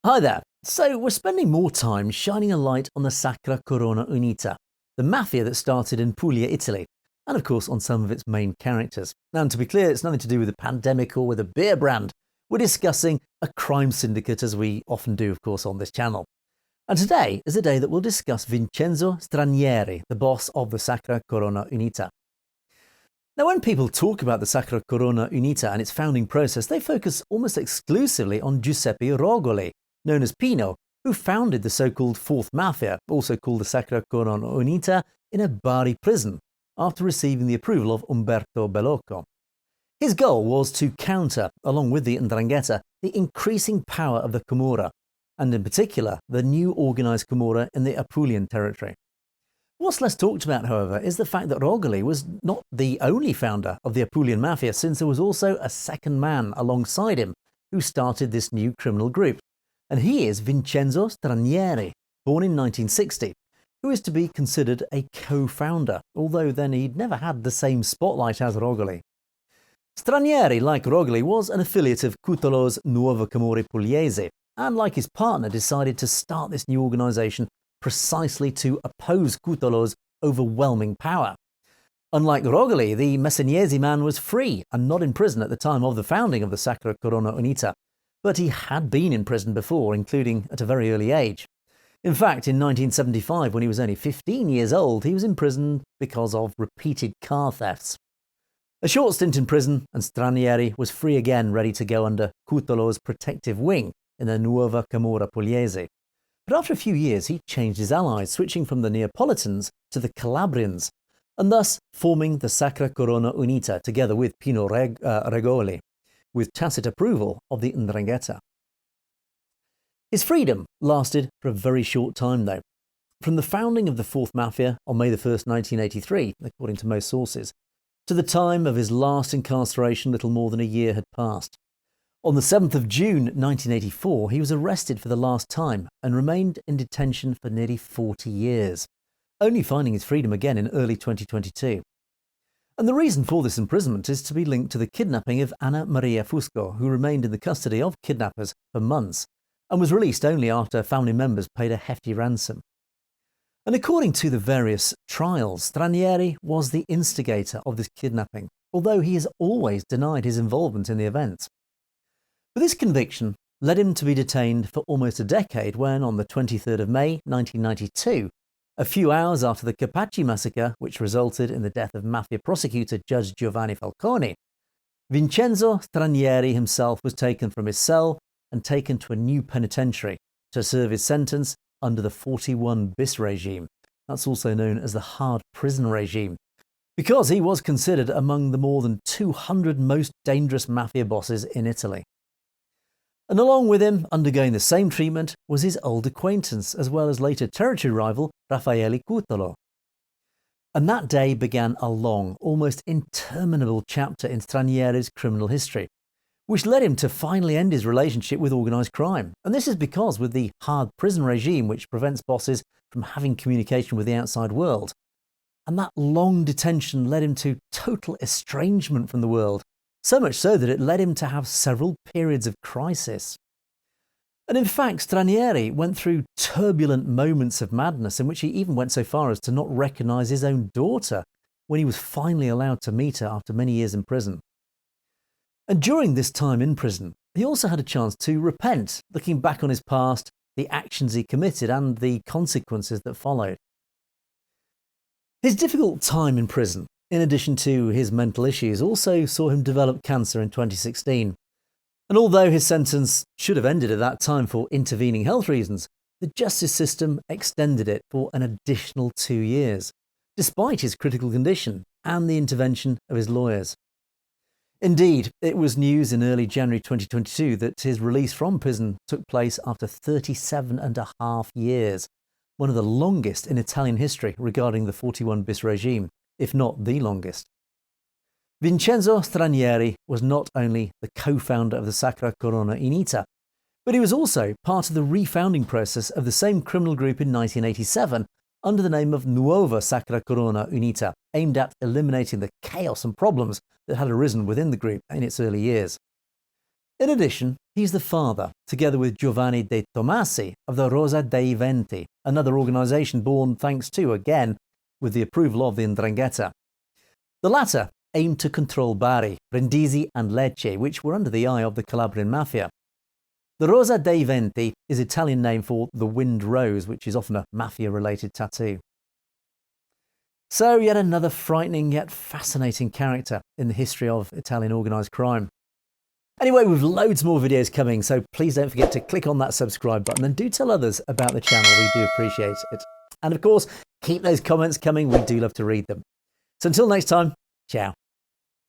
Hi there. So we're spending more time shining a light on the Sacra Corona Unita, the mafia that started in Puglia, Italy, and of course on some of its main characters. Now, and to be clear, it's nothing to do with a pandemic or with a beer brand. We're discussing a crime syndicate, as we often do, of course, on this channel. And today is the day that we'll discuss Vincenzo Stranieri, the boss of the Sacra Corona Unita. Now, when people talk about the Sacra Corona Unita and its founding process, they focus almost exclusively on Giuseppe Rogoli, known as Pino, who founded the so-called Fourth Mafia, also called the Sacra Corona Unita, in a Bari prison, after receiving the approval of Umberto Bellocco. His goal was to counter, along with the Ndrangheta, the increasing power of the Camorra, and in particular, the new Organized Camorra in the Apulian territory. What's less talked about, however, is the fact that Rogoli was not the only founder of the Apulian Mafia, since there was also a second man alongside him who started this new criminal group. And he is Vincenzo Stranieri, born in 1960, who is to be considered a co-founder, although then he'd never had the same spotlight as Rogoli. Stranieri, like Rogoli, was an affiliate of Cutolo's Nuova Camorra Pugliese, and like his partner, decided to start this new organisation precisely to oppose Cutolo's overwhelming power. Unlike Rogoli, the Messeniese man was free and not in prison at the time of the founding of the Sacra Corona Unita, but he had been in prison before, including at a very early age. In fact, in 1975, when he was only 15 years old, he was in prison because of repeated car thefts. A short stint in prison, and Stranieri was free again, ready to go under Cutolo's protective wing in the Nuova Camorra Pugliese. But after a few years, he changed his allies, switching from the Neapolitans to the Calabrians, and thus forming the Sacra Corona Unita together with Pino Rogoli, with tacit approval of the Ndrangheta. His freedom lasted for a very short time, though. From the founding of the Fourth Mafia on May 1st, 1983, according to most sources, to the time of his last incarceration, little more than a year had passed. On the 7th of June 1984, he was arrested for the last time and remained in detention for nearly 40 years, only finding his freedom again in early 2022. And the reason for this imprisonment is to be linked to the kidnapping of Anna Maria Fusco, who remained in the custody of kidnappers for months and was released only after family members paid a hefty ransom. And according to the various trials, Stranieri was the instigator of this kidnapping, although he has always denied his involvement in the event. But this conviction led him to be detained for almost a decade when, on the 23rd of May 1992, a few hours after the Capaci massacre, which resulted in the death of Mafia prosecutor Judge Giovanni Falcone, Vincenzo Stranieri himself was taken from his cell and taken to a new penitentiary to serve his sentence under the 41 bis regime. That's also known as the hard prison regime, because he was considered among the more than 200 most dangerous Mafia bosses in Italy. And along with him, undergoing the same treatment, was his old acquaintance, as well as later territory rival, Raffaele Cutolo. And that day began a long, almost interminable chapter in Stranieri's criminal history, which led him to finally end his relationship with organised crime. And this is because with the hard prison regime, which prevents bosses from having communication with the outside world, and that long detention led him to total estrangement from the world, so much so that it led him to have several periods of crisis. And in fact, Stranieri went through turbulent moments of madness in which he even went so far as to not recognise his own daughter when he was finally allowed to meet her after many years in prison. And during this time in prison, he also had a chance to repent, looking back on his past, the actions he committed and the consequences that followed. His difficult time in prison, in addition to his mental issues, also saw him develop cancer in 2016. And although his sentence should have ended at that time for intervening health reasons, the justice system extended it for an additional 2 years, despite his critical condition and the intervention of his lawyers. Indeed, it was news in early January 2022 that his release from prison took place after 37.5 years, one of the longest in Italian history regarding the 41 bis regime, if not the longest. Vincenzo Stranieri was not only the co-founder of the Sacra Corona Unita, but he was also part of the refounding process of the same criminal group in 1987 under the name of Nuova Sacra Corona Unita, aimed at eliminating the chaos and problems that had arisen within the group in its early years. In addition, he's the father, together with Giovanni de Tomasi, of the Rosa dei Venti, another organisation born thanks to, again, with the approval of the Ndrangheta. The latter aimed to control Bari, Brindisi and Lecce, which were under the eye of the Calabrian Mafia. The Rosa dei Venti is Italian name for the Wind Rose, which is often a Mafia-related tattoo. So, yet another frightening yet fascinating character in the history of Italian organised crime. Anyway, we've loads more videos coming, so please don't forget to click on that subscribe button and do tell others about the channel. We do appreciate it. And of course, keep those comments coming. We do love to read them. So until next time, ciao.